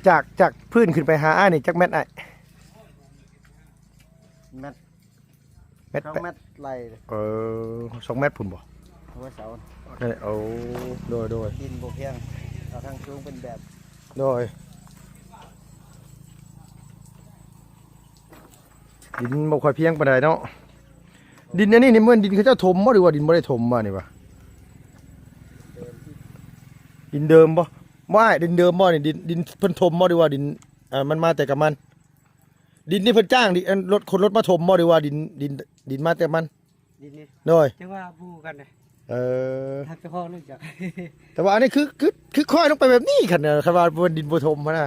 จากพื้นขึ้นไปหาอ้ายนี่จักแมตรไอ้เม็ด2 เม็ดไหล2 เมตรพุ่นบ่หัวเสาโอ้โดยดินบ่เพียงเอาทางสูงเป็นแบบโดยดินบ่ค่อยเพียงปานใดเนาะดินอันนี้นี่เหมือนดินเขาเจ้าถมบ่หรือว่าดินบ่ได้ถมมานี่วะดินเดิมบ่ไม่ดินเดิมบ่นี่ดินเพิ่นถมบ่หรือว่าดินมันมาแต่กับมันดินนี่เพิ่นจ้างดิรถมาถมบ่หรือว่าดินมาแต่มันดินนี่โดยจังว่าพูดกันเลยทางเจ้าพ่อรู้จักแต่ว่าอันนี้คือค่อยลงไปแบบนี้คันคันว่าบนดินบ่ถมนะ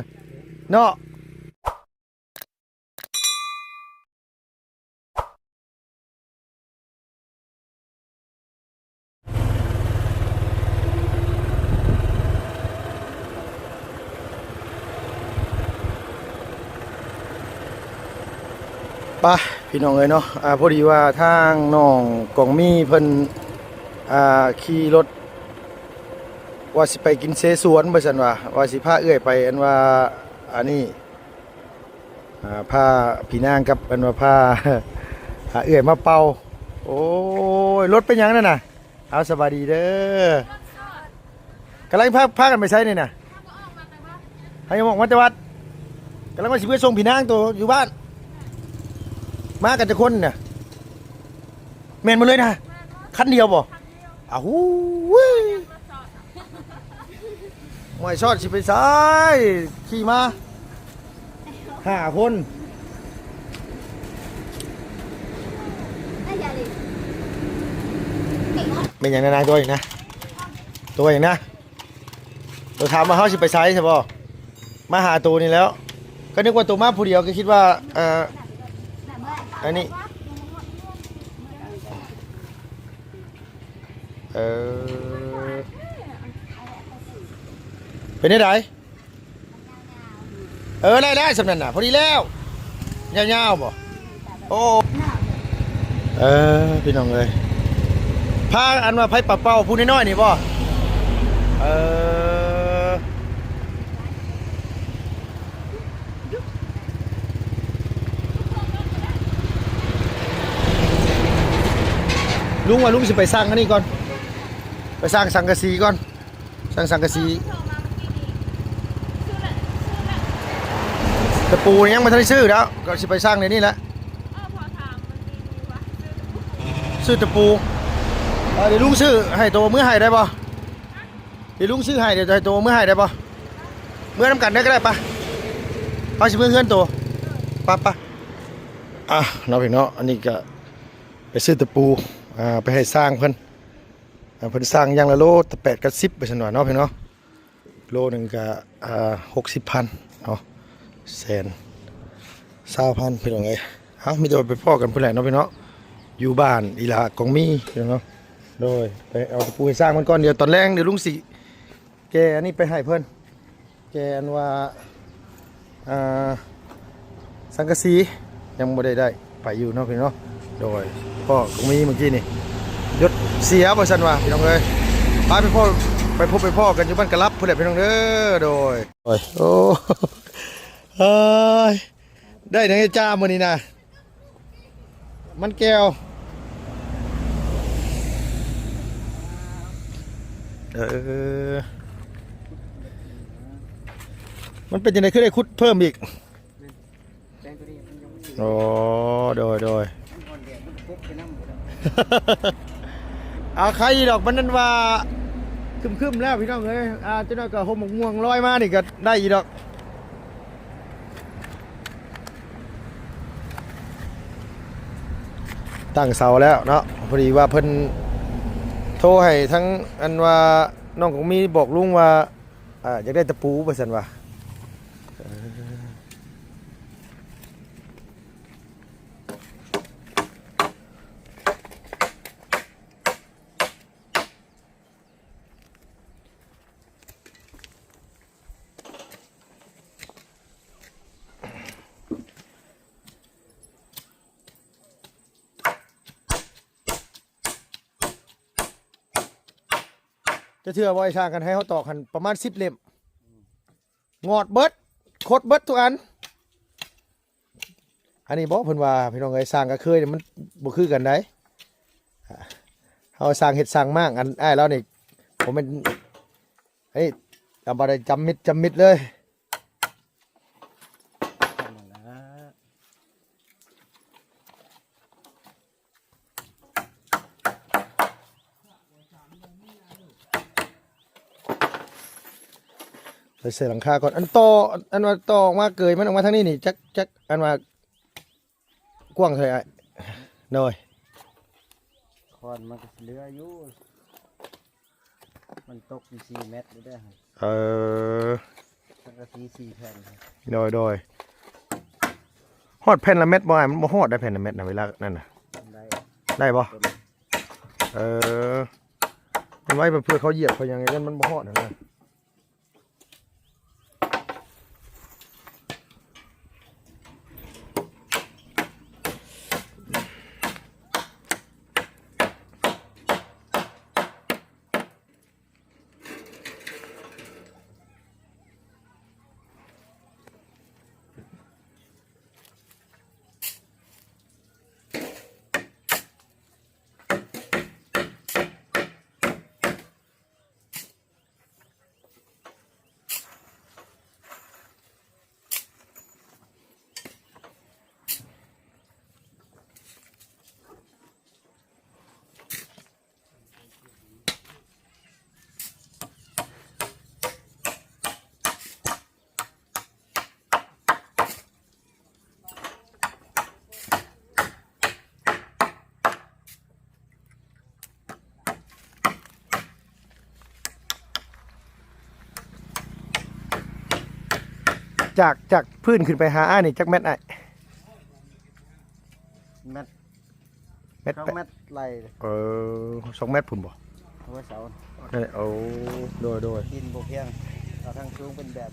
เนาะป่ะพี่น้องเลยเนาะพอดีว่าทางน้องกองมีเพิ่นขี่รถว่าสิไปกินเสสวนบ่ซั่นว่าสิพาเอื้อยไปอันว่าอันนี้พาพี่นางกับอันว่าพาเอื้อยมาเป่าโอ้ยรถเป็นหยังนั่นน่ะเอาสบายดีเด้อกำลังพากันไปใช้นี่น่ะให้ออกมาแต่วัดกำลังว่าสิไปส่งพี่นางตัวอยู่บ้านมากันจะคนเนี่ยแมนมาเลยนะคันเดียวบ่อ้าวไม่ชอดสิไปซ้ายขี่มา5 คนเป็นอย่างนั้นนะตัวอย่างนะตัวอย่างนะตัวถามมาเขาสิไปซ้ายใช่ป่ะมาหาตัวนี่แล้วก็นึกว่าตัวมาผู้เดียวก็คิดว่าอันนี้เป็นได้ไหนได้สำนักน่ะพอดีแล้วยาวๆบ่โอ้พี่น้องเลยพาอันว่าไผ่ปะเป้าพูดน้อยๆนี่บ่ลุงว่าลุงสิไปสร้างอันนี้ก่อนไปสร้างสังกะสีก่อนสร้างสังกะสีตะปูยังไม่ทันได้ซื้อแล้วก็สิไปสร้างในนี่แหละซื้อตะปูเดี๋ยวลุงซื้อให้ตัวมื้อให้ได้ป่ะเดี๋ยวลุงซื้อให้เดี๋ยวให้ตัวมื้อให้ได้ป่ะมื้อน้ำกันได้ก็ได้ป่ะเอาสิมื้อเงินตัวป่ะน้องพี่น้องอันนี้ก็ไปซื้อตะปูไปให้สร้างเพิ่นสร้างอย่างละโล8 กับ 10ไปซั่นว่าเนาะพี่เนาะโลนึงก็60,000เนาะ120,000พี่น้องเอ้ยมีแต่ไปพ้อกันพุ่นแหละเนาะพี่เนาะอยู่บ้านอีหลากองมีพี่น้องโดยไปเอาตะปูให้สร้างมันก่อนเดี๋ยวตอนแรกเดี๋ยวลุงสิแกอันนี้ไปให้เพิ่นแกอันว่าสังกะสียังบ่ได้ไปอยู่เนาะพี่เนาะโดยพ่อกองมีเมื่อกี้นี่ยศเสียบ่ซั่นว่าพี่น้องเอ้ยไปพ่อไปพบไปพ่อกันอยู่บ้านกะลับพุ่นแหละพี่น้องเด้อโดยโอ้ได้ทั้งจ้ามื้อนี้นะมันแก้วมันเป็นยังไงขึ้นได้คุดเพิ่มอีกโอ้โดยเอาใครดอกมันนั่นว่าคึมแล้วพี่น้องเอ้ยเจ้าหน้าก็ห่มม่วงลอยมานี่ก็ได้อีดอกตั้งเสาแล้วเนาะพอดีว่าเพิ่นโทรให้ทั้งอันว่าน้องของมีบอกลุงว่าอยากได้ตะปูไปสั่นว่าจะเชื่อว่าไอ้ช่างกันให้เขาต่อกันประมาณ10 เล่มงอดเบิด คดเบิดทุกอันอันนี้บอกเพิ่นว่าพี่น้องเอ้ยสร้างก็เคยเนี่ยมันบ่คือกันได้เฮาสร้างเฮ็ดสร้างมากอันอ้ายแล้วนี่ผมเป็นเฮ้ยจำบ่ได้จำมิดเลย นั่นแหละ ไปเสียหลังคาก่อนอันโตอันว่าโตออกมาเกยมันออกมาทางนี้นี่จักอันว่ากว้างเท่าไหร่หน่อย คอนมันก็เหลืออยู่มันตกอยู่4 เมตรอยู่เด้อ สังกะสี4 แผ่นครับ โดยฮอดแผ่นละเม็ดบ่อ้ายมันบ่ฮอดได้แผ่นละเม็ดน่ะเวลานั่นน่ะ ได้ ได้บ่มันไว้เพื่อเขาเหยียบเขายังไงกันมันบ่ฮอดนะจากพื้นขึ้นไปหาอ้ายนี่จักเม็ดอ้าย เมตร เม็ด 2 เมตรไหลเลย 2 เม็ดพุ่นบ่ เอาไว้เสา นั่นแหละโดย ดินบ่เพียงเอาทางสูงเป็นแบบ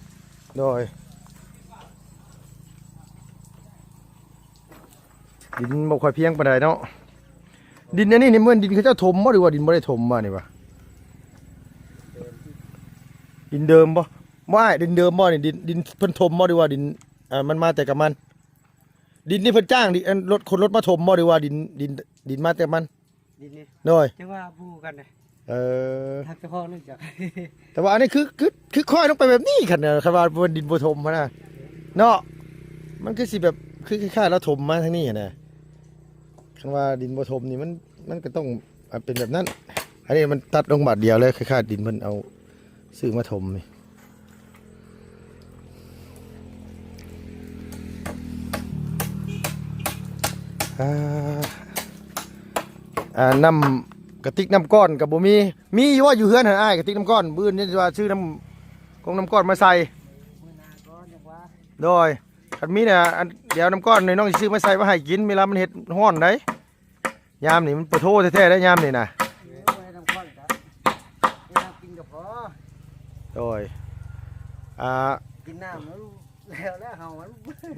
ดินบ่ค่อยเพียงปานใดเนาะดินอันนี้นี่เหมือนดินเขาเจ้าถมบ่หรือว่าดินบ่ได้ถมมานี่วะดินเดิมบ่บ่อ้ายดินเดิมบ่นี่ดินเพิ่นถมบ่หรือว่าดินมันมาแต่กับมัน ดินนี่เพิ่นจ้างดิรถมาถมบ่หรือว่าดินมาแต่มัน ดินนี่ โดย จังว่าผู้กันนะ ทักเจ้าของนึกจาก แต่ว่าอันนี้คือค่อยลงไปแบบนี้คันน่ะคันว่าบนดินบ่ถมมานะเนาะมันคือสิแบบคือคล้ายๆเราถมมาทางนี้น่ะคันว่าดินบ่ถมนี่มันก็ต้องเป็นแบบนั้น อันนี้มันตัดลงบาดเดียวเลยคล้ายๆดินเพิ่นเอาซื้อมาถมนี่น้ำกระติกน้ำก้อนกับบ่มีอยู่ว่าอยู่เฮือนหั่นอ้ายกระติกน้ำก้อนบื้อนี่ว่าชื่อน้ำก้อนมาใส่ มื้อหน้าก็จังว่า โดยคันมีเนี่ยอันเดี๋ยวน้ำก้อนน้องสิซื้อมาใส่มาให้กินเวลามันเฮ็ดร้อนได้ยามนี่มันปะโทแท้ๆได้ยามนี่น่ะ ไว้น้ำข้นครับให้น้ำกินก็พอ โดยกินน้ำแล้วเฮามัน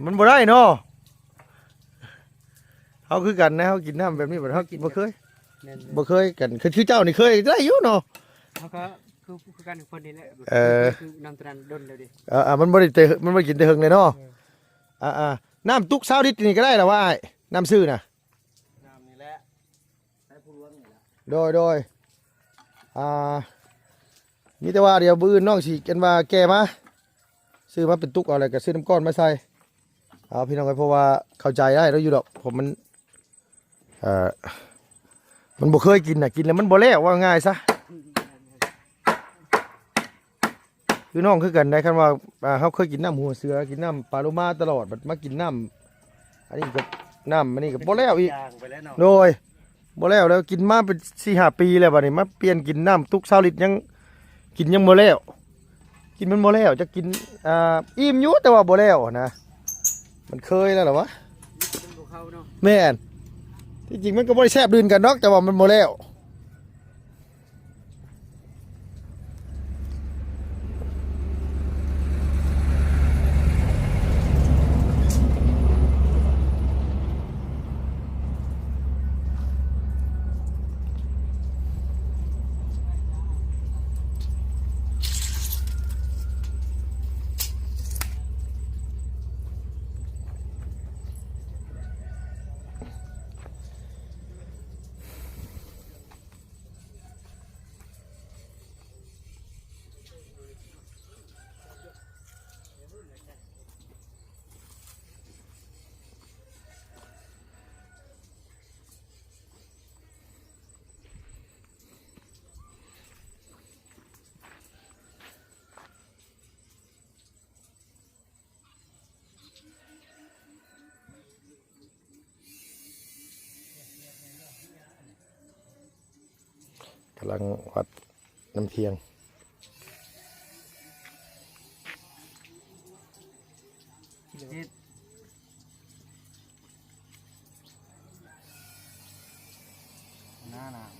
มันบ่ได้เนาะเฮาคือกันนะเฮากินน้ำแบบนี้บ่เฮากินบ่เคย แม่น บ่เคยกันคือเจ้านี่เคยได้อยู่เนาะ เฮาก็คือกันคนนี้แหละ คือน้ำตรันดนแล้วดิ มันบ่ได้มันบ่ได้กินแต่เฮิงเลยเนาะน้ำตุก20 ลิตรนี่ก็ได้แล้วว่าอ้ายน้ำซื้อน่ะ น้ำนี่แหละใช้ผู้ล้วงนี่แหละ โดยมีแต่ว่าเดี๋ยวบื้อน้องสิกันว่าแกมาซื้อมาเป็นตุกเอาอะไรก็ซื้อน้ำก้อนมาใส่เอาพี่น้องไปเพราะว่าเข้าใจได้แล้วอยู่ดอกผมมันบ่เคยกินน่ะกินแล้วมันบ่แล้วว่าง่ายซะคือน้องคือกันได้คันว่าเขาเคยกินน้ำหัวเสือกินน้ำปลาโลมาตลอดบัดมากินน้ำอันนี้ก็น้ำอันนี้ก็บ่แล้วอีก ย่างไปแล้วเนาะ โดยบ่แล้วกินมาเป็น4-5 ปีแล้วบัดนี้มาเปลี่ยนกินน้ำตุก20 ลิตรยังกินยังบ่แล้วกินมันบ่แล้วจะกินอิ่มอยู่แต่ว่าบ่แล้วนะมันเคยแล้วเหรอวะ เป็นพวกเขาเนาะ แม่นที่จริงมันก็บ่ได้แซ่บดื่นกันดอกแต่ว่ามันบ่แล้ว ำลังวัดน้ำเทียงหน้าหนาว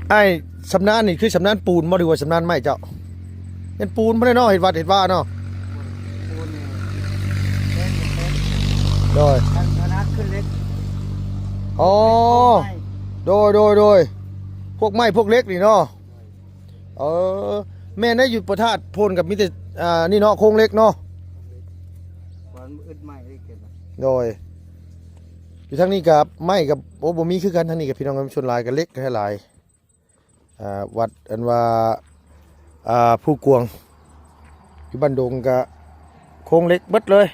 ไอ้สำนานนี่คือสำนานปูนบ่ดีกว่าสำนานไม้เจ้าเป็นปูนบ่ได้เนาะเห็ดวัดเห็ดว่าเนาะ ปูนเนี่ยเล่นเล่น โดย คณะขึ้นเล็ก อ๋อ ไม่ โดยพวกไม้พวกเล็กนี่เนาะแม่ได้อยู่ประทาดโพนกับมิแต่นี่เนาะโครงเล็กเนาะ วันอึดใหม่ได้เก็บอะ โดยอยู่ทางนี้กับไม้กับโอ้บ่มีคือกันทางนี้กับพี่น้องชนหลายกับเล็กแค่หลายวัดอันว่าผู้กวงอยู่บ้านดงกับโครงเล็กเบิดเลย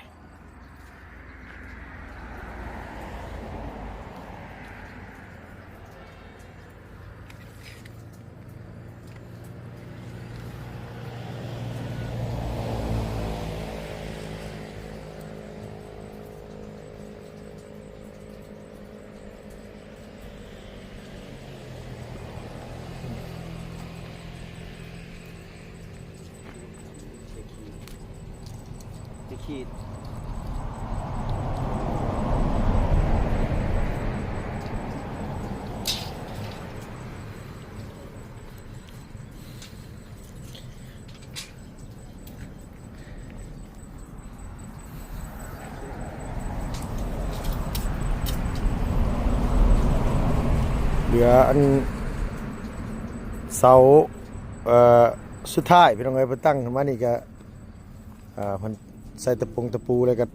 จะขีด เหลืออันเสาสุดท้ายพี่น้องเอ้ยไปตั้งขึ้นมานี่ก็มันใส่ตะปูอะไรกัน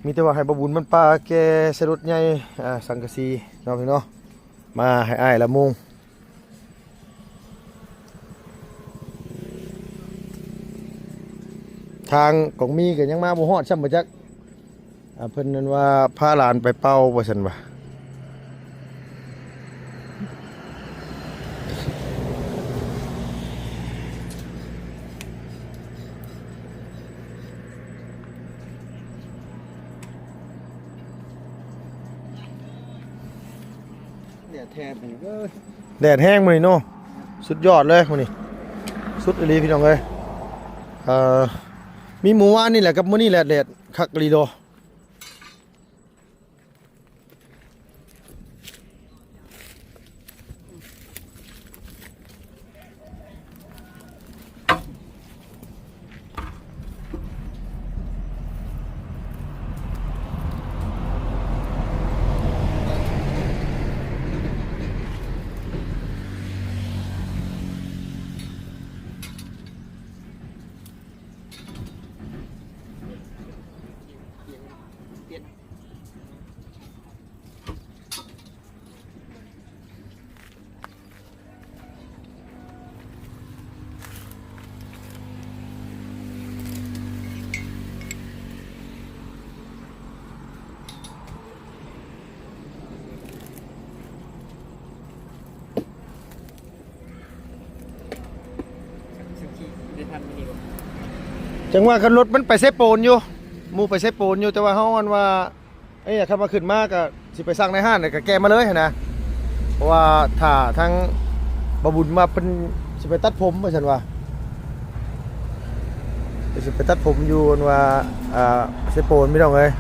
มีแต่ว่าให้บบุญมันปลาแกใส่รถใหญ่สังกะสีเนาะพี่เนาะมาให้อ้ายละมุงทางของมีก็ยังมาบ่ฮอดซ้ำบ่จักเพิ่นนั้นว่าพาหลานไปเป่าว่าซั่นว่า เดี๋ยวแทบมันก็ แดดแห้งมื้อนี้เนาะสุดยอดเลยมื้อนี้สุดอีหลีพี่น้องเอ้ยมีหมู่ว่านนี่แหละกับมื้อนี้แหละแดดคักอีหลีโดสักขีดได้ทันมันนี่บ่ จังว่าคันรถมันไปเซโปนอยู่หมู่ไปเซโปนอยู่แต่ว่าเฮาอันว่าไอ้คันมาขึ้นมาก็สิไปสั่งในห้างนี่ก็แกมาเลยหั้นนะเพราะว่าถ้าทั้งบ่บุญมาเพิ่นสิไปตัดผมว่าซั่นว่าสิไปตัดผมอยู่อันว่าเซโปนพี่น้องเอ้ย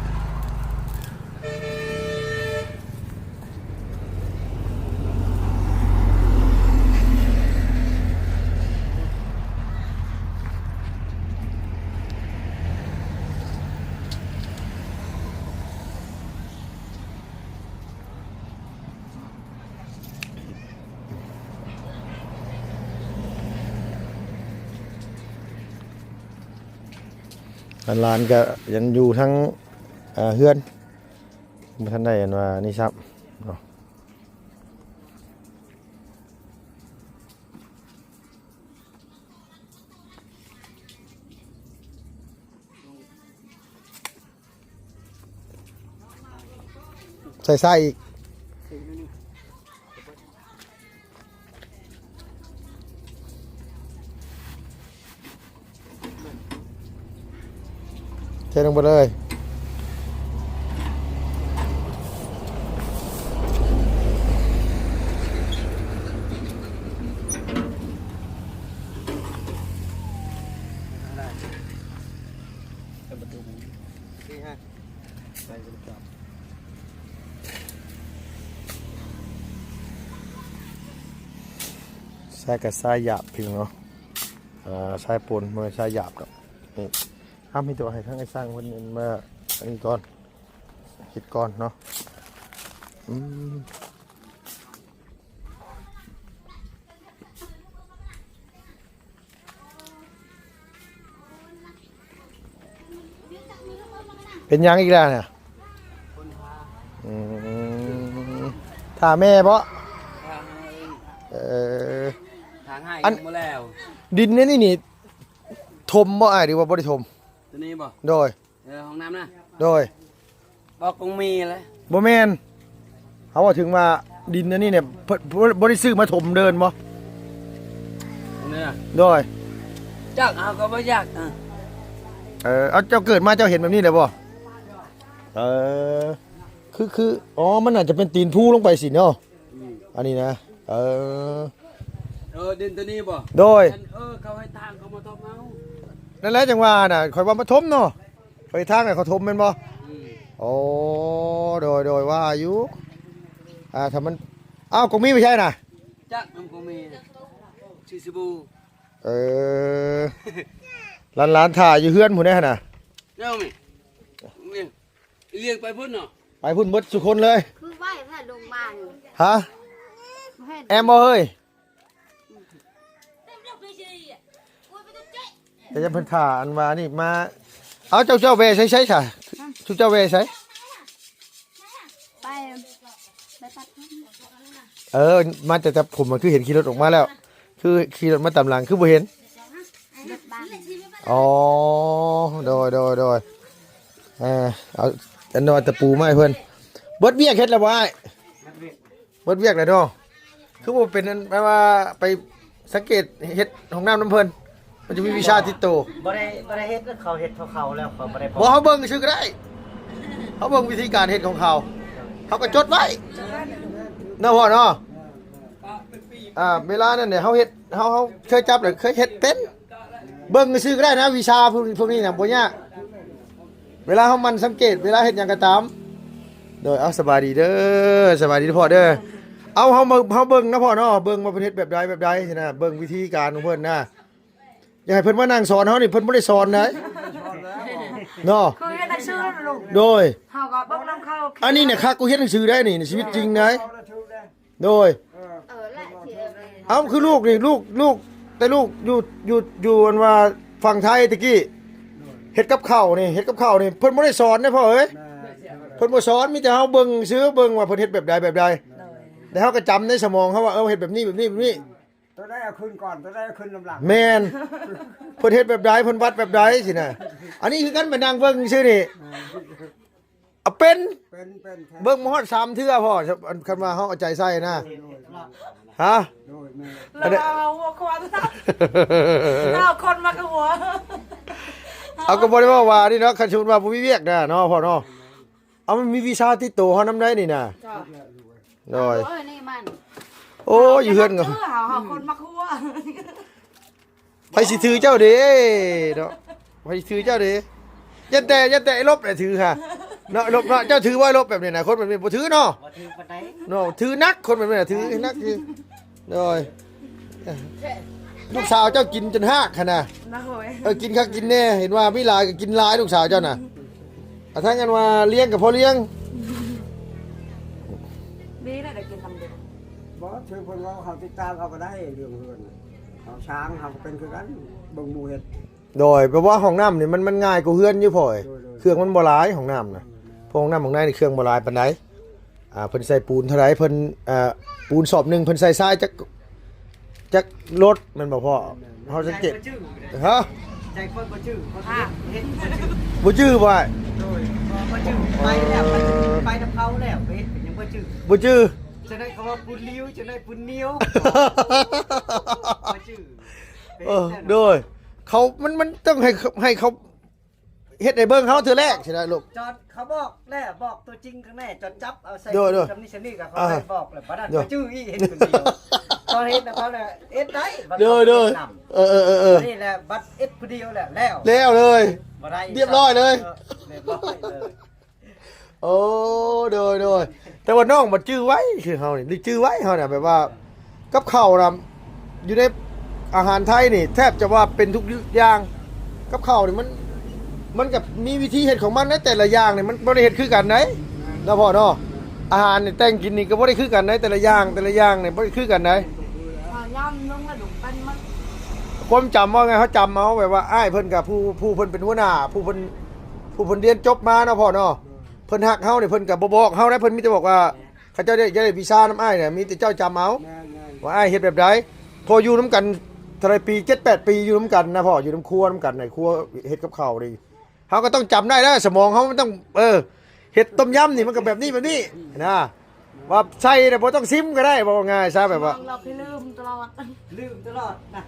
ร้านก็ยังอยู่ทั้งเฮือนบ่ทันได้อันว่านี่ครับเนาะ ส่ทรายอีกเทลงไปเลยใช้กับทรายหยาบเพียงเนาะทรายปูนเมื่อทรายหยาบเนาะนี่ห้ามให้ตัวให้ทั้งไอ้สร้างคนนี้มาอันนี้ก่อนคิดก่อนเนาะเป็นยังอีกแล้วเนี่ยถามแม่เพราะทางให้ อัน มาแล้ว ดินนี่ทมบ่อ้ายหรือว่าบ่ได้ทม ตัวนี้บ่ โดย ห้องน้ำนะ โดย บอกคงมีเลย บ่แม่นเขาว่าถึงว่าดินอันนี้เนี่ยบ่ได้ซื้อมาถมเดินบ่ ตรงนี้นะ โดย จักเอาก็ไม่จักเอาเจ้าเกิดมาเจ้าเห็นแบบนี้เลยบ่คืออ๋อมันอาจจะเป็นตีนผู้ลงไปสิเนาะอันนี้นะดินตัวนี้บ่ โดย เขาให้ทางเขามาทบเอา นั่นแหละจังว่าน่ะข่อยว่ามาถมเนาะไปทางไหนเขาถมแม่นบ่โอ้โดยว่าอยู่ถ้ามันอ้าวกงมีไม่ใช่น่ะ จักมันคงมีชื่อสบู่ ร้านถ่ายอยู่เฮือนหมู่ได้หั่นน่ะ เรื่องมั้ยเรียกไปพุ่นเนาะ ไปพุ่นหมดทุกคนเลย คือไหว้พระลงมาอยู่ ฮะแอมบ่เฮ้ยแต่จะเพิ่นถ่าอันว่านี่มาเอาเจ้าเวใช้ค่ะชุดเจ้าเวใช้ ไปตัดมาแต่ผมมันคือเห็นขี่รถออกมาแล้ว คือขี่รถมาตามหลังคือบ่เห็น รถบ้าน อ๋อโดยเอาอันนอนตะปูมาให้เพิ่นเบิดเวียกเฮ็ดแล้วบ่อ้ายเบิดเวียกแล้วเนาะคือบ่เป็นแปลว่าไปสังเกตเฮ็ดห้องน้ำน้ำเพิ่นมันจะมีวิชาติดตัว บ่ได้เฮ็ดเขาเฮ็ดเขาแล้วเขาบ่ได้พ บ่เฮาเบิ่งชื่อก็ได้เฮาเบิ่งวิธีการเฮ็ดของเขาเขาก็จดไว้เนาะพ่อเนาะเวลานั้นเนี่ยเฮาเฮ็ดเฮาเคยจับแล้วเคยเฮ็ดเป็นเบิ่งชื่อก็ได้นะวิชาพวกนี้น่ะบ่ยากเวลาเฮามันสังเกตเวลาเฮ็ดหยังก็ตามโดยเอาสบายดีเด้อสบายดีพ่อเด้อเอาเฮาเบิ่งนะพ่อเนาะเบิ่งว่าเพิ่นเฮ็ดแบบใดสินะเบิ่งวิธีการของเพิ่นนะอย่าให้เพิ่นมานั่งสอนเฮานี่เพิ่นบ่ได้สอนนะเนาะ คือเฮ็ดหนังสือแล้วลูก โดย เฮาก็เบิ่งนำเขา อันนี้เนี่ยคักกูเฮ็ดหนังสือได้นี่ในชีวิตจริงนะโดย และเสียเลย เอาคือลูกนี่ลูกแต่ลูกอยู่อันว่าฝั่งไทยตะกี้เฮ็ดกับข้าวนี่เฮ็ดกับข้าวนี่เพิ่นบ่ได้สอนนะพ่อเอ้ยเพิ่นบ่สอนมีแต่เฮาเบิ่งซื้อเบิ่งว่าเพิ่นเฮ็ดแบบใดแต่เฮาก็จำในสมองเฮาว่าเฮ็ดแบบนี้ตัวได้เอาขึ้นก่อนตัวได้เอาขึ้นลำหลัง แม่นเพิ่นเฮ็ดแบบใดเพิ่นวัดแบบใดสินะอันนี้คือกันไปนั่งเบิ่งซื่อนี่เอาเป็น เป็นแท้ เบิ่งมาฮอด3เทื่อพ่อคันว่าเฮาเอาใจใส่นะฮะ โดยแม่ แล้วเอาหัวควายเอาคนมากระหัว เอาก็บ่ได้ว่านี่เนาะคันสมมุติว่าบ่มีเวียกนะเนาะพ่อเนาะเอามันมีวิชาติดตัวเฮานำได้นี่น่ะโดย นี่มัน โอ้ยอยู่เฮือนก็ เฮาคนมากหัว ไผสิถือเจ้าเด้เนาะไผสิถือเจ้าเด้ยันแต่ไอ้ลบน่ะถือค่ะเนาะลบเนาะเจ้าถือว่าลบแบบนี้น่ะคนแบบนี้บ่ถือเนาะ บ่ถือปานใด เนาะถือนักคนแบบนี้น่ะถือนักคือโดยลูกสาวเจ้ากินจนหากหั่นน่ะ นะโหย กินคักกินแน่เห็นว่ามีหลายก็กินหลายลูกสาวเจ้าน่ะถ้างั้นว่าเลี้ยงกับพ่อเลี้ยง ดีนะได้กินนำเด็ก บ่ถือคนเราเขาติดตามเขาก็ได้เรื่องเฮือนเขาช้างเขาก็เป็นคือกันเบิ่งหมู่เฮ็ด โดยแปลว่าห้องน้ำนี่มันง่ายกว่าเฮือนอยู่พ่อยเครื่องมันบ่หลายห้องน้ำน่ะพวกห้องน้ำของนายนี่เครื่องบ่หลายปานใดเพิ่นใส่ปูนเท่าไหร่เพิ่นปูนสอบหนึงเพิ่นใส่ทรายจักรถแม่นบ่พ่อเฮาสังเกตฮะ ใจคนบ่ชื่อเขาเฮ็ดบ่ชื่อ บ่จื้อบ่ โดยบ่ชื่อไปแล้วไปนำเขาแล้วไปเฮ็ดเป็น บ่จื้อ จะได้คำว่าปุนลิ้วจะได้ปุนนิ้วมาชื่อ โดยเขามันต้องให้เขาเฮ็ดให้เบิ่งเขาเทื่อแรกใช่ไหมลูก จอดเขาบอกแน่บอกตัวจริงข้างแน่จอดจับเอาใส่ โดย คำนี้ชนี่กับเขาได้บอกเลยบ้านนั้นชื่ออีเห็นคนเดียวตอนเห็นนะเขาเนี่ยเอ็ดได้ โดยนี่แหละบัตรเอ็ดคนเดียวแหละแล้ว แล้วเลย เรียบร้อยเลย เรียบร้อยเลย โอ้โดยแต่ว่าน้องบ่จื้อไว้คือเฮานี่จื้อไว้เฮาน่ะแบบว่ากับข้าวน่ะอยู่ในอาหารไทยนี่แทบจะว่าเป็นทุกอย่างกับข้าวนี่มันกับมีวิธีเฮ็ดของมันนะแต่ละอย่างนี่มันบ่ได้เฮ็ดคือกันไหนแล้วพ่อเนาะอาหารนี่แต่งกินนี่ก็บ่ได้คือกันไหนแต่ละอย่างนี่บ่ได้คือกันไหน ย่ำลงกระดูกเป็นมัน ความจำว่าไงเขาจำเอาแบบว่าอ้ายเพิ่นกับผู้เพิ่นเป็นหัวหน้าผู้เพิ่นเรียนจบมาเนาะพ่อเนาะเพิ่นฮักเฮานี่เพิ่นก็บ่บอกเฮานะเพิ่นมีแต่บอกว่าเขาเจ้าได้วิชานำอ้ายเนี่ยมีแต่เจ้าจำเอาว่าอ้ายเฮ็ดแบบใดพออยู่นํกันเท่าไรปี7-8ปีอยู่นํกันนะพ่ออยู่นํครัวนํกันในครัวเฮ็ดกับข้าวนี่เฮาก็ต้องจำได้แล้วสมองเฮามันต้องเฮ็ดต้มยำนี่มันก็แบบนี้นะว่าใส่แต่บ่ต้องซิมก็ได้บอกง่ายซะแบบว่า เราคือลืมตลอด ลืมตลอดนะ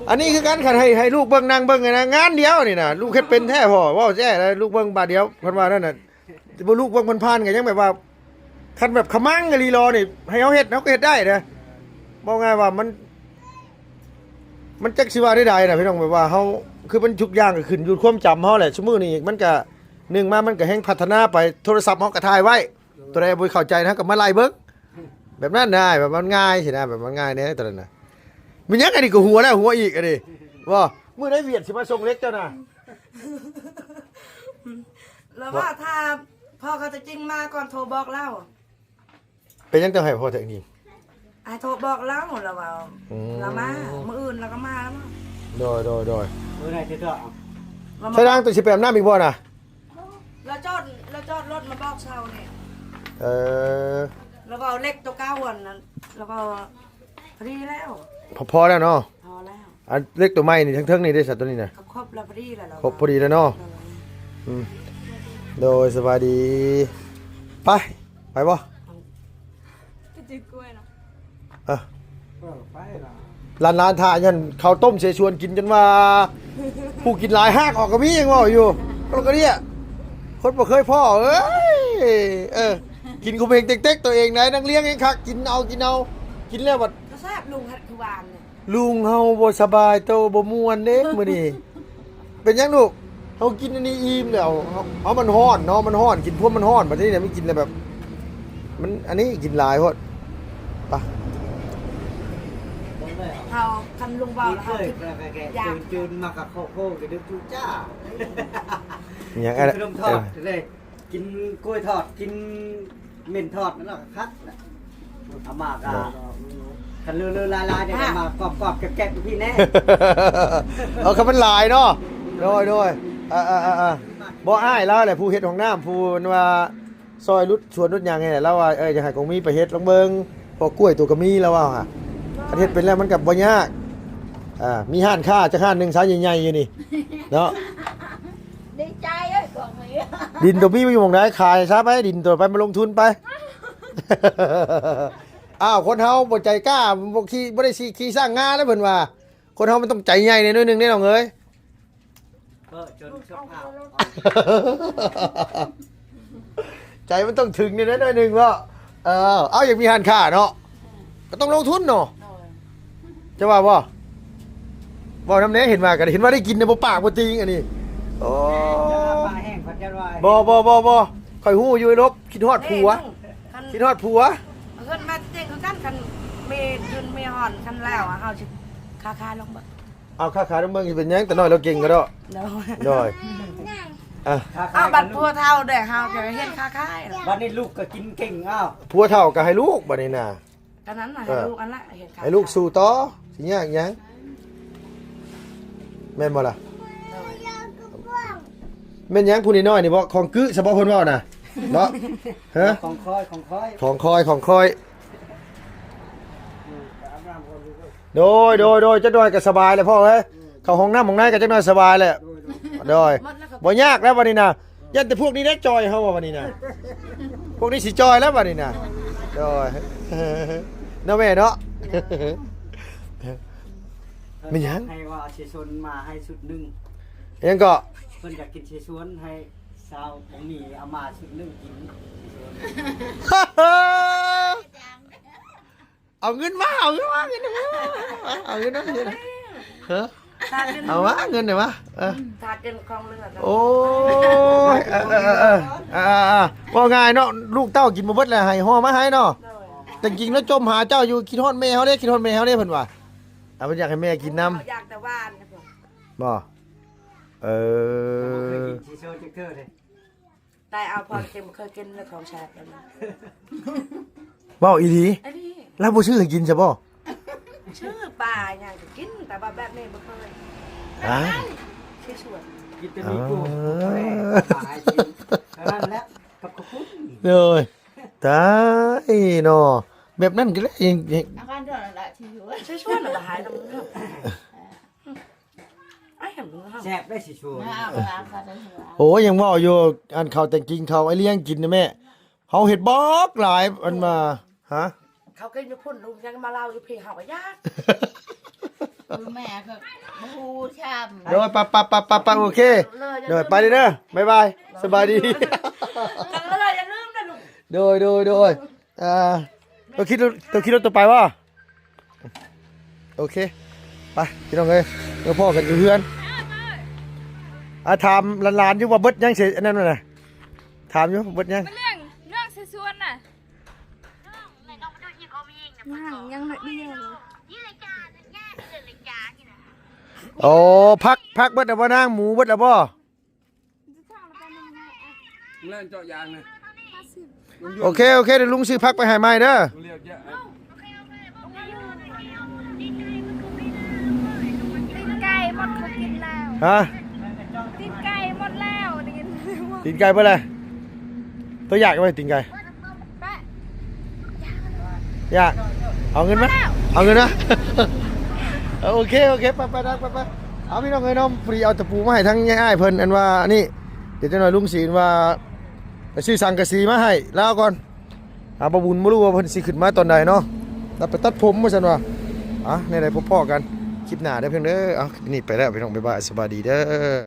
อันนี้คือการขันให้ลูกเบิ่งนั่งเบิ่งไงนะงานเดียวนี่นะลูกเฮ็ดเป็นแท้พ่อว่าแท้ลูกเบิ่งบาทเดียวเพิ่นว่านั่นน่ะบ่ลูกเบิ่งผ่านๆก็ยังแบบว่าคันแบบขมังกะลีรอนี่ให้เฮาเฮ็ดเฮาก็เฮ็ดได้นะบอกง่ายว่ามันจักสิว่าได้ๆน่ะพี่น้องแบบว่าเฮาคือมันทุกอย่างก็ขึ้นอยู่ความจำเฮาแหละชั่วโมงนี้มันก็นึงมามันก็แฮงพัฒนาไปโทรศัพท์เฮาก็ถ่ายไว้ตัวใดบ่เข้าใจนะก็มาไล่เบิ่งแบบนั้นได้แบบมันง่ายสินะแบบมันง่ายแน่ตอนนั้นน่ะมันยังอันนี้ก็หัวแล้วหัวอีกอันนี้ว่ามื้อได้เวียดสิมาส่งเล็กเจ้าน่ะ แล้วว่าถ้าพ่อเขาจะจริงมาก่อนโทรบอกเล่า เป็นยังต้องให้พ่อเทคนิค ไอ้โทรบอกเล่าแล้วว่า อืม เรามามื้ออื่นเราก็มาแล้วมั้ง โดย เมื่อไหร่จะเถอะ เรามา ใช่นางตัวสิไปอาบน้ำอีกบ่น่ะ เราจอดรถมาบอกเช่าเนี่ย เออ แล้วก็เอาเล็กตัวเก้าวันนั้นแล้วก็พอดีแล้ว พอแล้วเนาะ พอแล้ว อันเล็กตัวใหม่นี่ทั้งๆนี่ได้สัตว์ตัวนี้น่ะ ครบแล้วพอดีแล้วเรา ครบพอดีแล้วเนาะอืมโดยสบายดีไปบ่ จะจิกกล้วยเนาะ อ่ะ ไปละ ร้านท่ายันข้าวต้มเสฉวนกินจนว่าผู้กินหลายหากออกก็มียังว่าอยู่ก็เนี่ยคนบ่เคยพ่อเอ้ยกินคุมเองเต็กๆตัวเองไหนนังเลี้ยงเองคักกินเอากินแล้วบัด ก็แซ่บลุงฮัดคือวานเนี่ย ลุงเฮาบ่สบายโตบ่ม่วนเด้มื้อนี้เป็นหยังลูกเฮากินอันนี้อิ่มแล้วเอามันร้อนเนาะมันร้อนกินพวกมันร้อนบัดนี้เนี่ยไม่กินแล้วแบบมันอันนี้กินหลายโพดไป เขาคันลุงบอก ที่ เขา เคย คิด แกจูนมากับโคโค่กับดึกจูจ้า หยัง กิ อะไร นขนมทอดเลยกินกล้วยทอดกินเม่นทอดนั่นแหละคัดเอามากาคันเลือลายเนี่ยมากรอบๆแกะๆพี่แน่ เอาคำมันหลายเนาะโดยบ่อ้ายแล้วแหละผู้เฮ็ดของน้ำผู้ว่าซอยรุดสวนรุดหยังไงแล้วว่าจะให้ของมีไปเฮ็ดลองเบิ่งพอกล้วยตัวก็มีแล้วว่าฮะคันเฮ็ดเป็นแล้วมันก็บ่ยากมีห้านค้าจักห้านนึงซะใหญ่ๆอยู่นี่เนาะ ดีใจเอ้ยของมี ดินตัวพี่ไปอยู่หม่องไหนขายซะไปดินตัวไปมาลงทุนไป อ้าวคนเฮาบ่ใจกล้าบ่ขี้บ่ได้ขี้สร้างงานแล้วเพิ่นว่าคนเฮามันต้องใจใหญ่ในน้อยหนึงแน่น้องเอ้ย จนชอบเอา ใจมันต้องถึงในนั้นหน่อยหนึงว่าเอาอย่างมีหันค่าเนาะก็ต้องลงทุนเนาะจะว่าบ่น้ำเนี้ยเห็นว่ากันเห็นว่าได้กินในบ่ปากบ่ติงอันนี้โอ้ ปลาแห้งพันจะว่า บ่ข่อยฮู้อยู่ไอ้ลบคิดฮอดผัวคิดฮอดผัว เงินมาเจ๊งคือกันคันเมยืนเมห่อนคันแล้วอ่ะเขาจะคาลงบ่ เอาค่าน้ำเมืองสิเป็นหยังแต่น้อยเราเก่งก็ดอก เด้อ ดอยอ่ะ เอาบัตรพัวเท่าเด้อเฮาจะเห็นคาๆ วันนี้ลูกก็กินเก่งอ้าว ผัวเฒ่าก็ให้ลูกบัดนี้น่ะ กันนั้นน่ะให้ลูกอันละเห็นคา ให้ลูกสู้ต่อสิยากหยังแม่นบ่ล่ะแม่นหยังผู้น้อยๆนี่บ่ของกึเฉพาะเพิ่นเว้าน่ะเนาะฮะ ของคอย ของคอยโดยจะดอยก็สบายเลยพ่อเอ้ยเข้าห้องน้ำห้องไหนก็จักหน่อยสบายแหละโดยบ่ยากแล้วบัดนี้น่ะยันแต่พวกนี้ได้จอยเฮาว่าบัดนี้น่ะพวกนี้สิจอยแล้วบัดนี้น่ะ โดยเนาะแม่เนาะไม่ยัง ให้ว่าเชชวนมาให้ชุดหนึง ยังก็ เพิ่นอยากกินเชชวนให้สาวบ่มีเอามาชุดหนึงกิน เอาเงินมาเอาเงินมาเอาเงินมาฮะ ทากิน เอาวะเงินไหนวะ ทากินคลองเลือด โอ้ยว่าไงเนาะลูกเต้ากินมาเบิดแล้วให้ห่อมาให้เนาะแต่จริงแล้วจมหาเจ้าอยู่คิดฮอดแม่เฮาเด้คิดฮอดแม่เฮาเด้เพิ่นว่าเพิ่นอยากให้แม่กินน้ำ อยากแต่ว่านครับผม บ่เอ เคย อ กินเชชวนจักเทื่อเลย แต่เอาพอเค็มเคยกินเรื่องของแชร์กัน เว้าอีหลี ไอ้นี่ แล้วบ่ชื่อให้กินใช่บ่ ชื่อป่าอย่างจะกินแต่ว่าแบบนี้ไม่เคย อ่า ชื่อชวน กินแต่มีกูตายกินเท่านั้นแหละกับกระพุ้น เลยตายเนาะแบบนั้นก็เลยยัง อาการเดือดละชีวิต ชื่อชวนหรือหายตรงนี้ไอ้เห็นมึงเหรอ แซ่บได้สิชวน เอาอาการเดือด โอ้ยังเว้าอยู่อันเขาแต่งกินเขาไอ้เลี้ยงกินนะแม่เฮาเฮ็ดบอกหลายอันมาฮะ เขากินอยู่พุ่นลุงยังมาเล่าอยู่เพลงเขาก็ยาก แม่ก็บูชาม เดี๋ยวไปโอเคเดี๋ยวไปเลยเด้อบ๊ายบายสบายดี กันเลยอย่าลืมนะลุง โดยตัวคิดรถตัวไปว่าโอเคไปพี่น้องเอ้ยเดี๋ยวพ่อกันอยู่เพื่อนถามหลานๆอยู่ว่าเบิดยังเสร็จอันนั้นน่ะถามอยู่เบิดยัง เรื่องเสสวนน่ะยังไม่เดียว โอ้พักเบิดแล้วบ่นางหมูเบิดแล้วบ่ เล่นเจาะยางนะ โอเคเดี๋ยวลุงซื้อพักไปให้ใหม่เด้อ เรียกเยอะ ตีนไก่หมดเขากินแล้ว ฮะ ตีนไก่หมดแล้วได้ยินไหม ตีนไก่เบ่ล่ะตัวอยากไหมตีนไก่ แปะ อยากเอาเงินไหมเอาเงินนะ โอเคไปนะไปเอาพี่น้องเอ้ยน้องฟรีเอาตะปูมาให้ทั้งง่ายๆเพิ่นอันว่านี่เดี๋ยวจะหน่อยลุงศรีว่าไปซื้อสังกะสีมาให้แล้วก่อนบ่บุญบ่รู้ว่าเพิ่นสิขึ้นมาตอนใดเนาะแล้วไปตัดผมว่าซั่นว่าในใดพบพ่อกันคลิปหน้าเด้อเพิ่นเด้อเอานี่ไปแล้วพี่น้องบ๊ายบายสวัสดีเด้อ